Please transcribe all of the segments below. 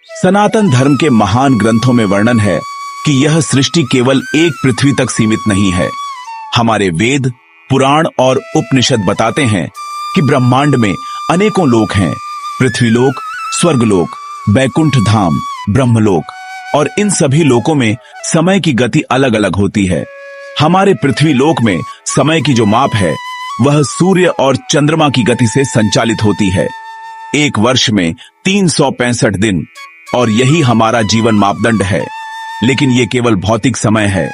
सनातन धर्म के महान ग्रंथों में वर्णन है कि यह सृष्टि केवल एक पृथ्वी तक सीमित नहीं है। हमारे वेद, पुराण और उपनिषद बताते हैं कि ब्रह्मांड में अनेकों लोक हैं। पृथ्वीलोक, स्वर्गलोक, बैकुंठ धाम, ब्रह्मलोक, और इन सभी लोकों में समय की गति अलग अलग होती है। हमारे पृथ्वीलोक में समय की जो माप है वह सूर्य और चंद्रमा की गति से संचालित होती है। एक वर्ष में 365 दिन, और यही हमारा जीवन मापदंड है। लेकिन ये केवल भौतिक समय है।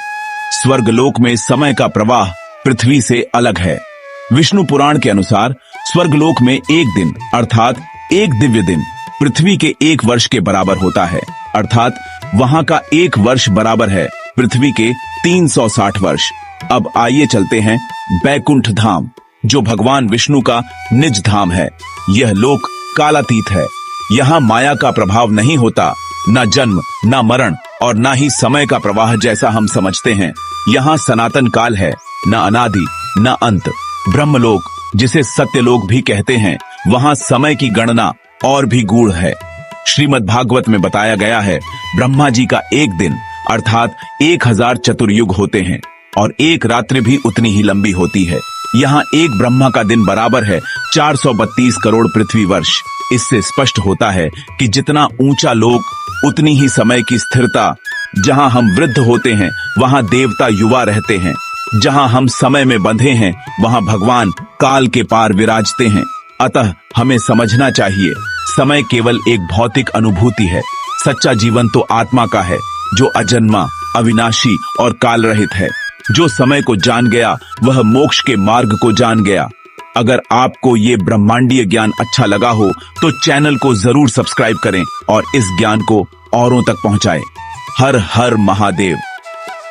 स्वर्गलोक में समय का प्रवाह पृथ्वी से अलग है। विष्णु पुराण के अनुसार स्वर्गलोक में एक दिन अर्थात एक दिव्य दिन पृथ्वी के एक वर्ष के बराबर होता है। अर्थात वहां का एक वर्ष बराबर है पृथ्वी के 360 वर्ष। अब आइए चलते हैं बैकुंठ धाम, जो भगवान विष्णु का निज धाम है। यह लोक कालातीत है। यहाँ माया का प्रभाव नहीं होता, न जन्म, न मरण और न ही समय का प्रवाह जैसा हम समझते हैं। यहाँ सनातन काल है, न अनादि न अंत। ब्रह्मलोक, जिसे सत्यलोक भी कहते हैं, वहाँ समय की गणना और भी गूढ़ है। श्रीमद् भागवत में बताया गया है, ब्रह्मा जी का एक दिन अर्थात 1000 चतुर्युग होते हैं और एक रात्रि भी उतनी ही लंबी होती है। यहाँ एक ब्रह्मा का दिन बराबर है 432 करोड़ पृथ्वी वर्ष। इससे स्पष्ट होता है कि जितना ऊंचा लोक उतनी ही समय की स्थिरता। जहाँ हम वृद्ध होते हैं वहाँ देवता युवा रहते हैं। जहाँ हम समय में बंधे हैं वहाँ भगवान काल के पार विराजते हैं। अतः हमें समझना चाहिए, समय केवल एक भौतिक अनुभूति है। सच्चा जीवन तो आत्मा का है, जो अजन्मा, अविनाशी और काल रहित है। जो समय को जान गया वह मोक्ष के मार्ग को जान गया। अगर आपको ये ब्रह्मांडीय ज्ञान अच्छा लगा हो तो चैनल को जरूर सब्सक्राइब करें और इस ज्ञान को औरों तक पहुंचाएं। हर हर महादेव।